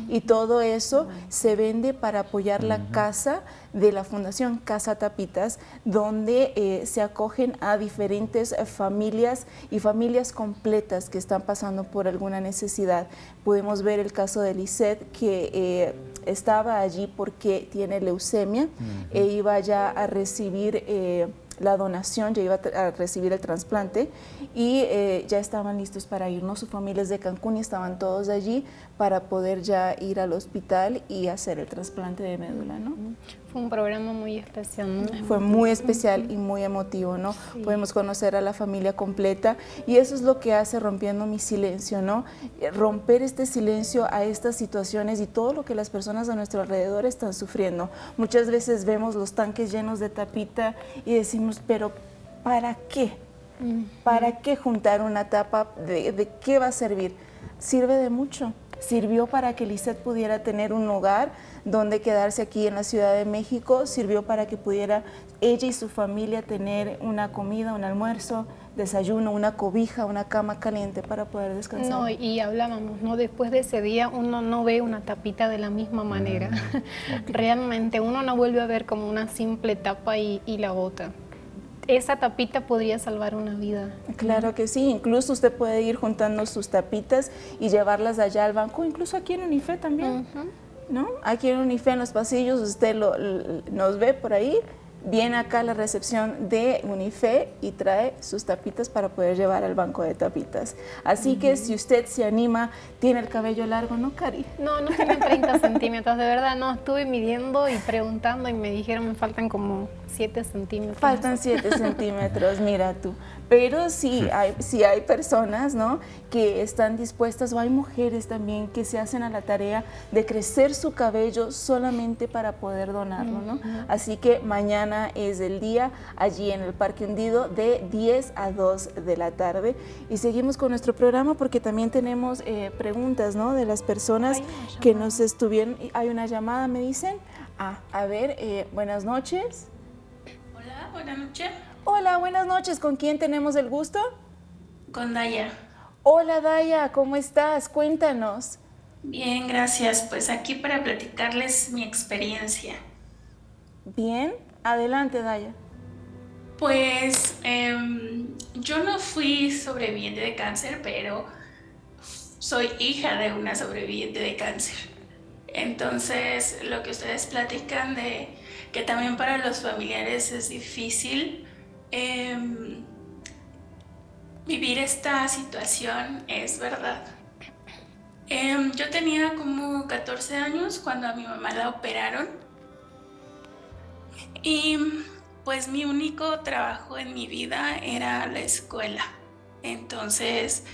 Y todo eso se vende para apoyar la casa de la Fundación Casa Tapitas, donde se acogen a diferentes familias y familias completas que están pasando por alguna necesidad. Podemos ver el caso de Lisette, que estaba allí porque tiene leucemia e iba ya a recibir la donación, ya iba a recibir el trasplante y ya estaban listos para irnos. Su familia es de Cancún y estaban todos allí para poder ya ir al hospital y hacer el trasplante de médula, ¿no? Fue un programa muy especial, ¿no? Fue muy especial y muy emotivo, ¿no? Sí. Podemos conocer a la familia completa y eso es lo que hace Rompiendo mi Silencio, ¿no? Romper este silencio a estas situaciones y todo lo que las personas a nuestro alrededor están sufriendo. Muchas veces vemos los tanques llenos de tapita y decimos, pero ¿para qué? ¿Para qué juntar una tapa? ¿De qué va a servir? Sirve de mucho. Sirvió para que Lisette pudiera tener un hogar donde quedarse aquí en la Ciudad de México, sirvió para que pudiera ella y su familia tener una comida, un almuerzo, desayuno, una cobija, una cama caliente para poder descansar. No, y hablábamos, ¿no? Después de ese día uno no ve una tapita de la misma manera. Realmente uno no vuelve a ver como una simple tapa y la bota. Esa tapita podría salvar una vida. Claro que sí, incluso usted puede ir juntando sus tapitas y llevarlas allá al banco, incluso aquí en UNIFE también, ¿no? Aquí en UNIFE, en los pasillos, usted nos ve por ahí, viene acá a la recepción de UNIFE y trae sus tapitas para poder llevar al banco de tapitas. Así que si usted se anima, tiene el cabello largo, ¿no, Cari? No, no tiene 30 centímetros, de verdad, no, estuve midiendo y preguntando y me dijeron me faltan como 7 centímetros. Faltan 7 centímetros, mira tú. Pero sí hay personas, ¿no?, que están dispuestas, o hay mujeres también que se hacen a la tarea de crecer su cabello solamente para poder donarlo, ¿no? Así que mañana es el día allí en el Parque Hundido de 10 a 2 de la tarde. Y seguimos con nuestro programa porque también tenemos preguntas, ¿no?, de las personas que nos estuvieron. Hay una llamada, me dicen. A ver, buenas noches. Hola, buenas noches. Hola, buenas noches. ¿Con quién tenemos el gusto? Con Daya. Hola, Daya, ¿cómo estás? Cuéntanos. Bien, gracias. Pues aquí para platicarles mi experiencia. Bien, adelante, Daya. Pues yo no fui sobreviviente de cáncer, pero soy hija de una sobreviviente de cáncer. Entonces, lo que ustedes platican de que también para los familiares es difícil vivir esta situación, es verdad. Yo tenía como 14 años cuando a mi mamá la operaron y pues mi único trabajo en mi vida era la escuela. Entonces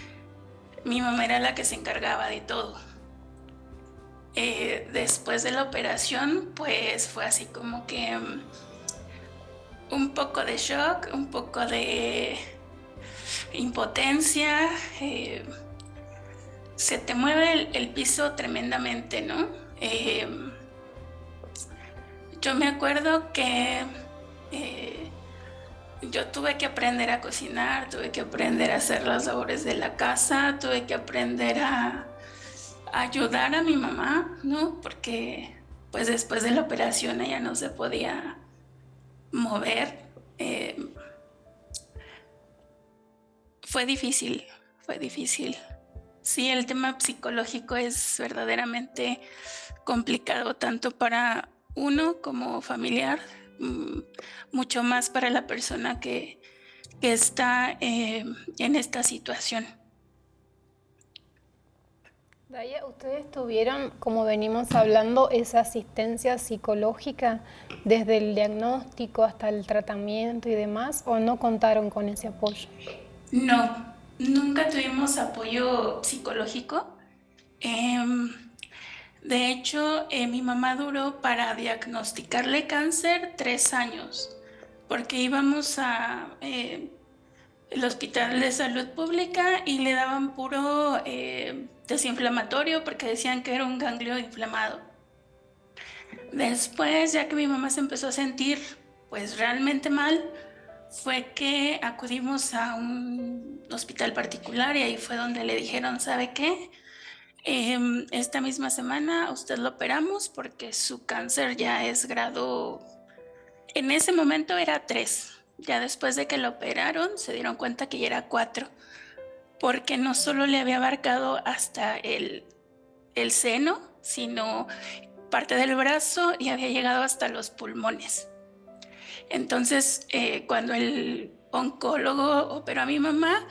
mi mamá era la que se encargaba de todo. Después de la operación pues fue así como que un poco de shock, un poco de impotencia, se te mueve el piso tremendamente, ¿no? Yo me acuerdo que yo tuve que aprender a cocinar, tuve que aprender a hacer las labores de la casa, tuve que aprender a ayudar a mi mamá, ¿no? Porque pues después de la operación ella no se podía mover. Fue difícil. Sí, el tema psicológico es verdaderamente complicado, tanto para uno como familiar, mucho más para la persona que está en esta situación. Daya, ¿ustedes tuvieron, como venimos hablando, esa asistencia psicológica desde el diagnóstico hasta el tratamiento y demás, o no contaron con ese apoyo? No, nunca tuvimos apoyo psicológico. De hecho, mi mamá duró para diagnosticarle cáncer 3 años, porque íbamos a el Hospital de Salud Pública y le daban puro desinflamatorio porque decían que era un ganglio inflamado. Después, ya que mi mamá se empezó a sentir pues realmente mal, fue que acudimos a un hospital particular y ahí fue donde le dijeron, ¿sabe qué? Esta misma semana a usted lo operamos porque su cáncer ya es grado, en ese momento era 3. Ya después de que lo operaron se dieron cuenta que ya era 4, porque no solo le había abarcado hasta el seno, sino parte del brazo y había llegado hasta los pulmones. Entonces, cuando el oncólogo operó a mi mamá,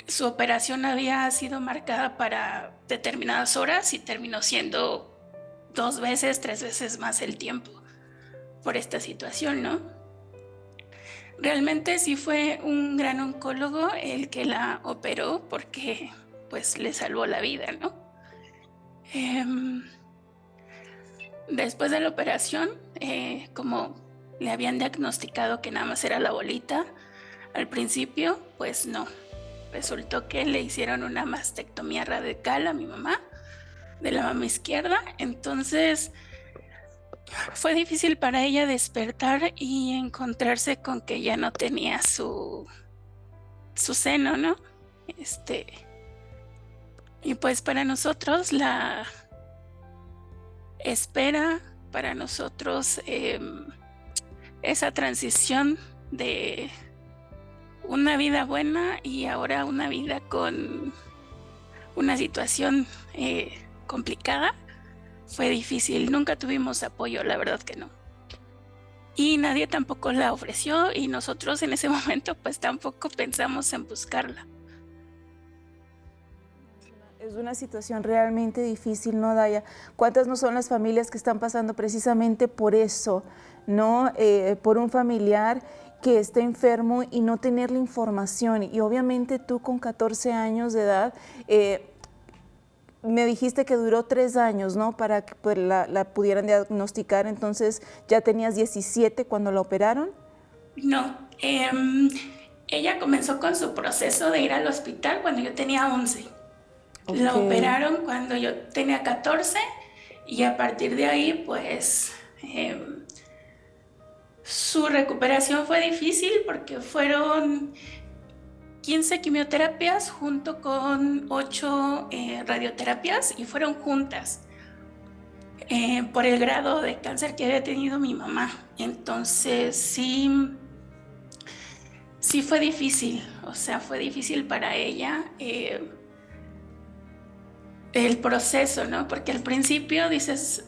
su operación había sido marcada para determinadas horas y terminó siendo 2 veces, 3 veces más el tiempo por esta situación, ¿no? Realmente sí fue un gran oncólogo el que la operó porque pues le salvó la vida, ¿no? Después de la operación, como le habían diagnosticado que nada más era la bolita, al principio, pues no. Resultó que le hicieron una mastectomía radical a mi mamá, de la mama izquierda. Entonces, fue difícil para ella despertar y encontrarse con que ya no tenía su seno, ¿no? Y pues para nosotros la espera, para nosotros esa transición de una vida buena y ahora una vida con una situación complicada, fue difícil. Nunca tuvimos apoyo, la verdad que no. Y nadie tampoco la ofreció y nosotros en ese momento pues tampoco pensamos en buscarla. Es una situación realmente difícil, ¿no, Daya? ¿Cuántas no son las familias que están pasando precisamente por eso, ¿no? Por un familiar que está enfermo y no tener la información. Y obviamente tú con 14 años de edad, me dijiste que duró 3 años, ¿no? Para que pues, la pudieran diagnosticar. Entonces, ¿ya tenías 17 cuando la operaron? No, ella comenzó con su proceso de ir al hospital cuando yo tenía 11. Okay. La operaron cuando yo tenía 14 y a partir de ahí, pues, su recuperación fue difícil porque fueron 15 quimioterapias junto con 8 radioterapias y fueron juntas por el grado de cáncer que había tenido mi mamá. Entonces sí fue difícil, o sea, fue difícil para ella el proceso, ¿no? Porque al principio dices,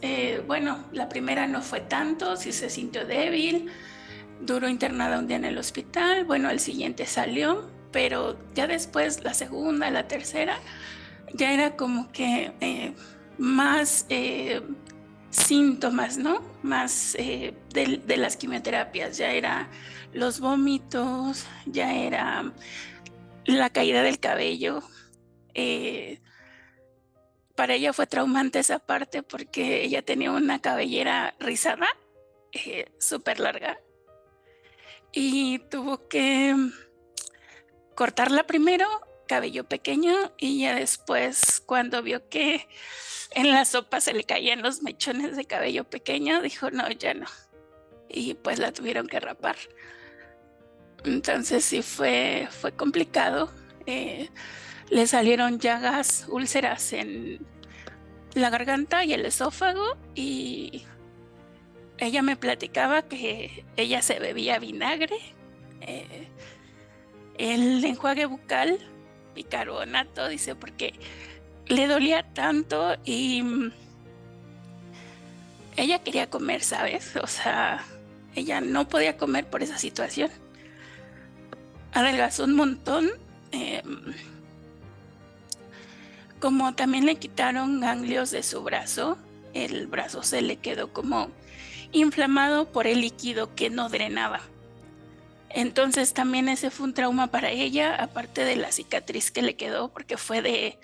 bueno, la primera no fue tanto, sí se sintió débil, duró internada un día en el hospital, bueno, al siguiente salió, pero ya después, la segunda, la tercera, ya era como que más síntomas, ¿no? Más de las quimioterapias, ya era los vómitos, ya era la caída del cabello. Para ella fue traumante esa parte porque ella tenía una cabellera rizada, súper larga, y tuvo que cortarla primero, cabello pequeño, y ya después cuando vio que en la sopa se le caían los mechones de cabello pequeño, dijo no, ya no, y pues la tuvieron que rapar. Entonces sí fue complicado. Le salieron llagas, úlceras en la garganta y el esófago, y ella me platicaba que ella se bebía vinagre, el enjuague bucal, bicarbonato, dice, porque le dolía tanto y ella quería comer, ¿sabes? O sea, ella no podía comer por esa situación. Adelgazó un montón. Como también le quitaron ganglios de su brazo, el brazo se le quedó como inflamado por el líquido que no drenaba. Entonces también ese fue un trauma para ella, aparte de la cicatriz que le quedó, porque fue de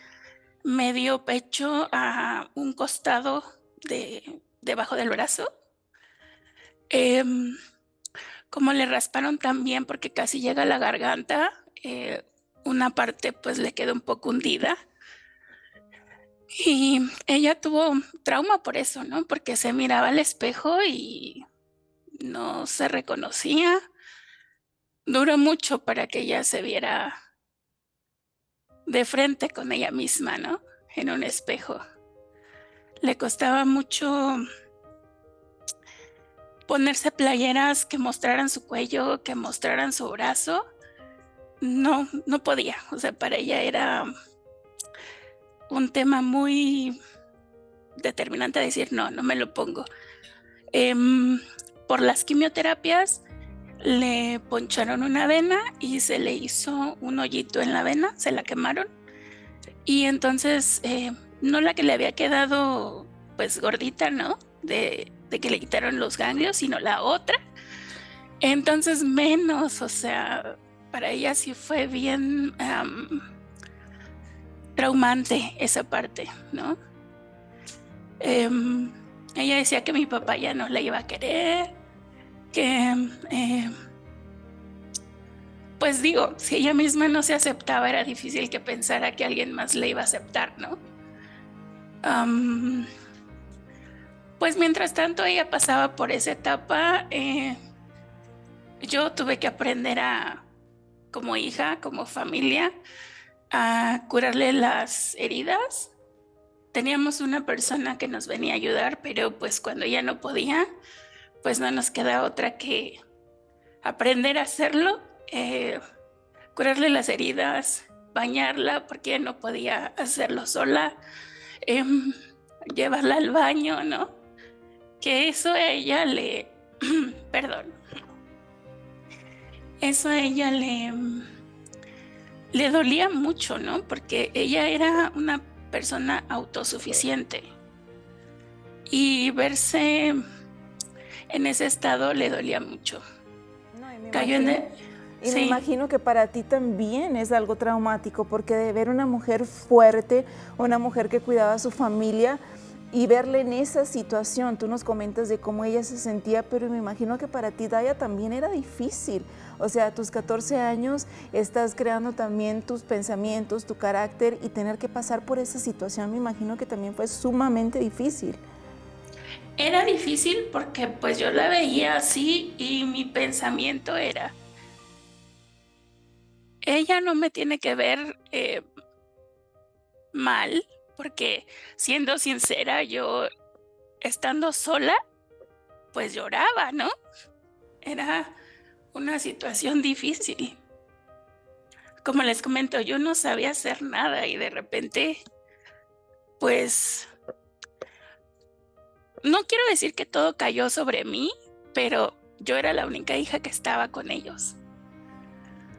medio pecho a un costado debajo del brazo. como le rasparon también porque casi llega a la garganta, una parte pues le quedó un poco hundida. Y ella tuvo trauma por eso, ¿no? Porque se miraba al espejo y no se reconocía. Duró mucho para que ella se viera de frente con ella misma, ¿no? En un espejo. Le costaba mucho ponerse playeras que mostraran su cuello, que mostraran su brazo. No podía. O sea, para ella era un tema muy determinante decir, no me lo pongo. Por las quimioterapias le poncharon una vena y se le hizo un hoyito en la vena, se la quemaron. Y entonces, no la que le había quedado pues gordita, ¿no? De que le quitaron los ganglios, sino la otra. Entonces menos, o sea, para ella sí fue bien traumante esa parte, ¿no? Ella decía que mi papá ya no la iba a querer, que pues digo, si ella misma no se aceptaba, era difícil que pensara que alguien más le iba a aceptar, ¿no? Pues mientras tanto ella pasaba por esa etapa, yo tuve que aprender como hija, como familia, a curarle las heridas. Teníamos una persona que nos venía a ayudar, pero pues cuando ella no podía, pues no nos queda otra que aprender a hacerlo, curarle las heridas, bañarla porque ella no podía hacerlo sola, llevarla al baño, ¿no? Que eso a ella le, perdón, eso a ella le dolía mucho, ¿no? Porque ella era una persona autosuficiente y verse en ese estado le dolía mucho. No, Sí. Me imagino que para ti también es algo traumático, porque de ver una mujer fuerte, una mujer que cuidaba a su familia y verle en esa situación, tú nos comentas de cómo ella se sentía, pero me imagino que para ti, Daya, también era difícil. O sea, a tus 14 años estás creando también tus pensamientos, tu carácter, y tener que pasar por esa situación, me imagino que también fue sumamente difícil. Era difícil porque pues yo la veía así y mi pensamiento era, ella no me tiene que ver mal, porque siendo sincera, yo estando sola, pues lloraba, ¿no? Era una situación difícil. Como les comento, yo no sabía hacer nada y de repente, pues, no quiero decir que todo cayó sobre mí, pero yo era la única hija que estaba con ellos.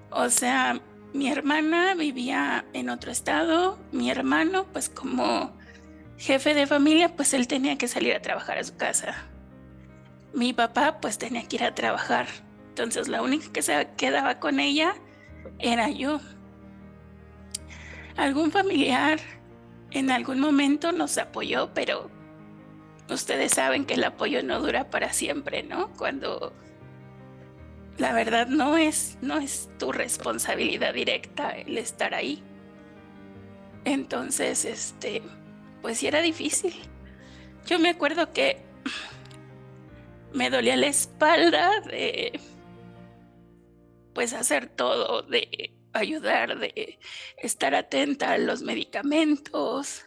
O sea, mi hermana vivía en otro estado, mi hermano, pues como jefe de familia, pues él tenía que salir a trabajar a su casa. Mi papá, pues tenía que ir a trabajar. Entonces, la única que se quedaba con ella era yo. Algún familiar en algún momento nos apoyó, pero ustedes saben que el apoyo no dura para siempre, ¿no? Cuando la verdad no es tu responsabilidad directa el estar ahí. Entonces, pues sí era difícil. Yo me acuerdo que me dolía la espalda de pues hacer todo, de ayudar, de estar atenta a los medicamentos,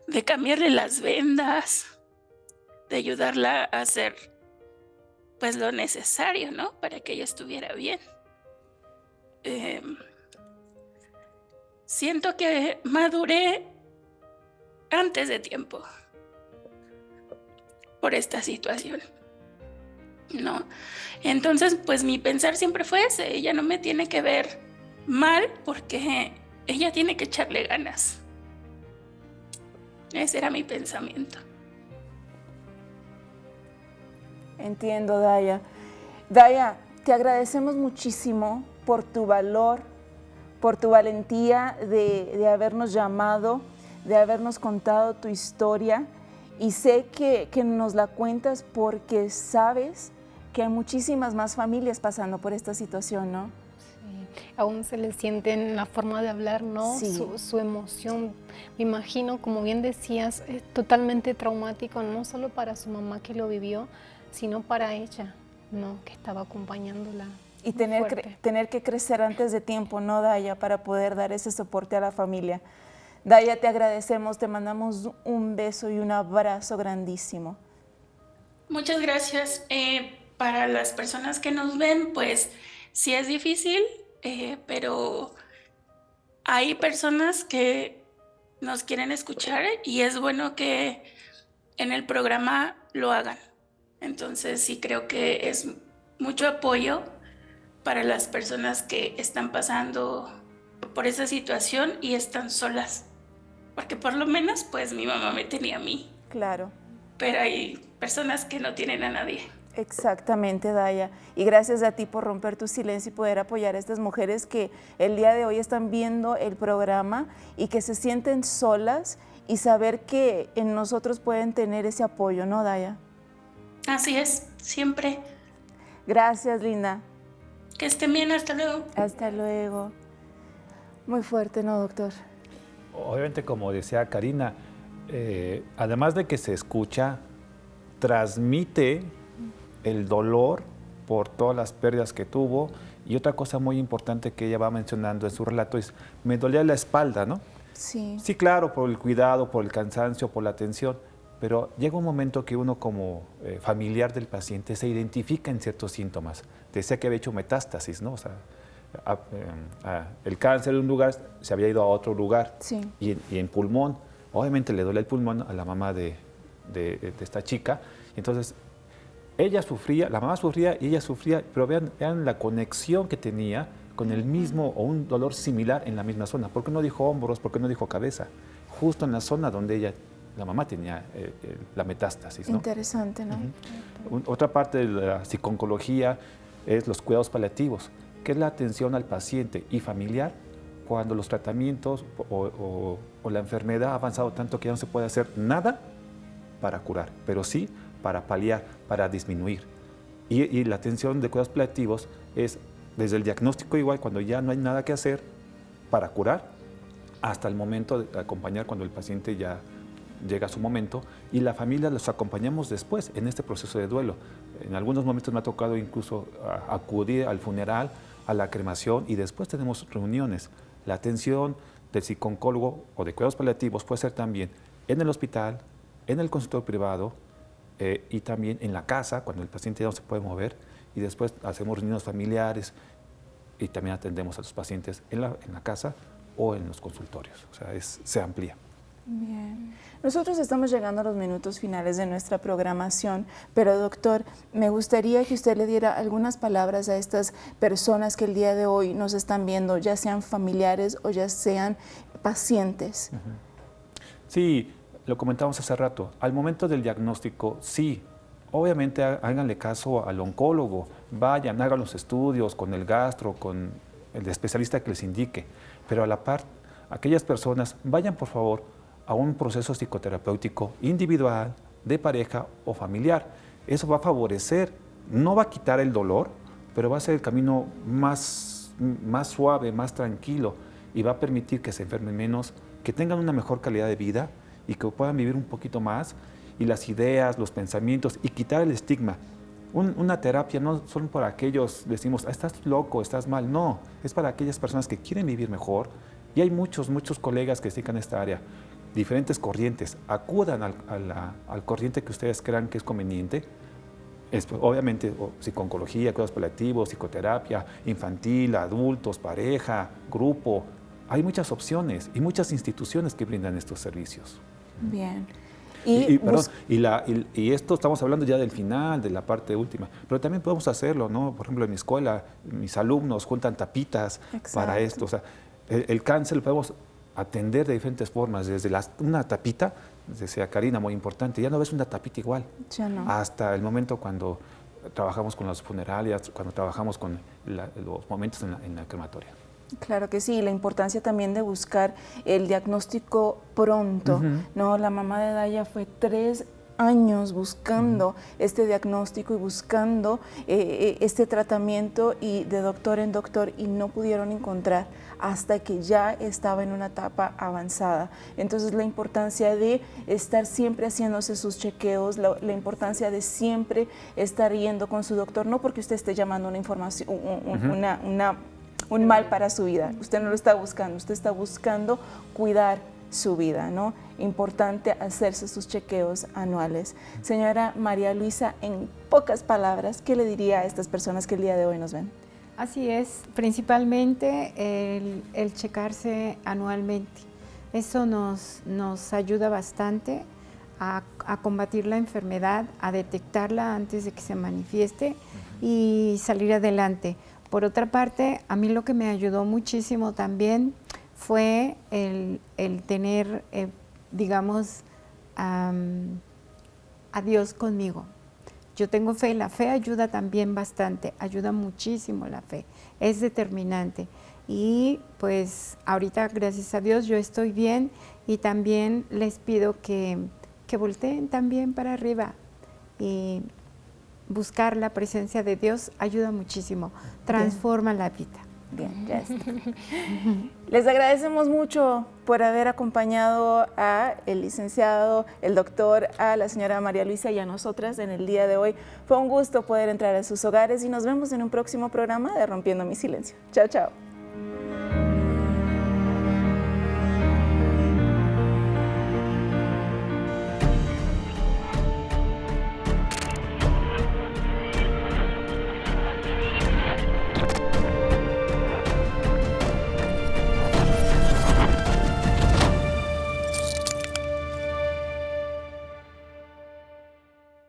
de cambiarle las vendas, de ayudarla a hacer pues lo necesario, ¿no? Para que ella estuviera bien. Siento que maduré antes de tiempo por esta situación, ¿no? Entonces, pues mi pensar siempre fue ese, ella no me tiene que ver mal porque ella tiene que echarle ganas. Ese era mi pensamiento. Entiendo, Daya. Daya, te agradecemos muchísimo por tu valor, por tu valentía de habernos llamado, de habernos contado tu historia, y sé que nos la cuentas porque sabes que hay muchísimas más familias pasando por esta situación, ¿no? Sí. Aún se le siente en la forma de hablar, ¿no? Sí. Su emoción. Me imagino, como bien decías, es totalmente traumático, no solo para su mamá que lo vivió, sino para ella, ¿no? Que estaba acompañándola. Y Muy tener fuerte. que crecer antes de tiempo, ¿no, Daya? Para poder dar ese soporte a la familia. Daya, te agradecemos, te mandamos un beso y un abrazo grandísimo. Muchas gracias. Para las personas que nos ven, pues sí es difícil, pero hay personas que nos quieren escuchar y es bueno que en el programa lo hagan. Entonces sí creo que es mucho apoyo para las personas que están pasando por esa situación y están solas. Porque por lo menos pues mi mamá me tenía a mí. Claro. Pero hay personas que no tienen a nadie. Exactamente, Daya. Y gracias a ti por romper tu silencio y poder apoyar a estas mujeres que el día de hoy están viendo el programa y que se sienten solas y saber que en nosotros pueden tener ese apoyo, ¿no, Daya? Así es, siempre. Gracias, linda. Que estén bien, hasta luego. Hasta luego. Muy fuerte, ¿no, doctor? Obviamente, como decía Karina, además de que se escucha, transmite el dolor por todas las pérdidas que tuvo. Y otra cosa muy importante que ella va mencionando en su relato es, me dolía la espalda, ¿no? Sí. Sí, claro, por el cuidado, por el cansancio, por la atención, pero llega un momento que uno como familiar del paciente se identifica en ciertos síntomas. Decía que había hecho metástasis, ¿no? O sea, el cáncer de un lugar se había ido a otro lugar. Sí. Y en pulmón, obviamente le duele el pulmón a la mamá de esta chica. Entonces, ella sufría, la mamá sufría y ella sufría, pero vean la conexión que tenía con el mismo o un dolor similar en la misma zona. ¿Por qué no dijo hombros? ¿Por qué no dijo cabeza? Justo en la zona donde la mamá tenía la metástasis, ¿no? Interesante, ¿no? Otra parte de la psiconcología es los cuidados paliativos, que es la atención al paciente y familiar cuando los tratamientos o la enfermedad ha avanzado tanto que ya no se puede hacer nada para curar, pero sí para paliar, para disminuir. Y la atención de cuidados paliativos es desde el diagnóstico igual, cuando ya no hay nada que hacer para curar, hasta el momento de acompañar cuando el paciente ya llega a su momento, y la familia los acompañamos después en este proceso de duelo. En algunos momentos me ha tocado incluso acudir al funeral, a la cremación, y después tenemos reuniones. La atención del psicólogo o de cuidados paliativos puede ser también en el hospital, en el consultorio privado, y también en la casa, cuando el paciente ya no se puede mover, y después hacemos reuniones familiares y también atendemos a los pacientes en la casa o en los consultorios. O sea, se amplía. Bien. Nosotros estamos llegando a los minutos finales de nuestra programación, pero doctor, me gustaría que usted le diera algunas palabras a estas personas que el día de hoy nos están viendo, ya sean familiares o ya sean pacientes. Sí, lo comentamos hace rato. Al momento del diagnóstico, sí, obviamente háganle caso al oncólogo, vayan, hagan los estudios con el gastro, con el especialista que les indique, pero a la par, aquellas personas, vayan por favor a un proceso psicoterapéutico individual, de pareja o familiar. Eso va a favorecer, no va a quitar el dolor, pero va a ser el camino más suave, más tranquilo, y va a permitir que se enfermen menos, que tengan una mejor calidad de vida y que puedan vivir un poquito más, y las ideas, los pensamientos, y quitar el estigma. Una terapia no son para aquellos, decimos, estás loco, estás mal. No, es para aquellas personas que quieren vivir mejor, y hay muchos colegas que se dedican a esta área, diferentes corrientes. Acudan al corriente que ustedes crean que es conveniente. Obviamente, psiconcología, cuidados paliativos, psicoterapia, infantil, adultos, pareja, grupo. Hay muchas opciones y muchas instituciones que brindan estos servicios. Bien. Y esto estamos hablando ya del final, de la parte última, pero también podemos hacerlo, ¿no? Por ejemplo, en mi escuela, mis alumnos juntan tapitas. Exacto. Para esto. O sea, el cáncer lo podemos atender de diferentes formas, desde una tapita, decía Karina, muy importante, ya no ves una tapita igual, ya no. Hasta el momento cuando trabajamos con las funerarias, cuando trabajamos con los momentos en la crematoria. Claro que sí, la importancia también de buscar el diagnóstico pronto, ¿no? La mamá de Daya fue 3 años buscando este diagnóstico y buscando este tratamiento y de doctor en doctor y no pudieron encontrar hasta que ya estaba en una etapa avanzada. Entonces la importancia de estar siempre haciéndose sus chequeos, la importancia de siempre estar yendo con su doctor, no porque usted esté llamando una información, un mal para su vida, usted no lo está buscando, usted está buscando cuidar su vida, ¿no? Importante hacerse sus chequeos anuales. Señora María Luisa, en pocas palabras, ¿qué le diría a estas personas que el día de hoy nos ven? Así es, principalmente el checarse anualmente. Eso nos ayuda bastante a combatir la enfermedad, a detectarla antes de que se manifieste y salir adelante. Por otra parte, a mí lo que me ayudó muchísimo también fue el tener, digamos, a Dios conmigo. Yo tengo fe, la fe ayuda también bastante, ayuda muchísimo la fe, es determinante. Y pues ahorita, gracias a Dios, yo estoy bien y también les pido que volteen también para arriba y buscar la presencia de Dios ayuda muchísimo, transforma la vida. Bien, ya está. Les agradecemos mucho por haber acompañado a el licenciado, el doctor, a la señora María Luisa y a nosotras en el día de hoy. Fue un gusto poder entrar a sus hogares y nos vemos en un próximo programa de Rompiendo mi Silencio. Chao, chao.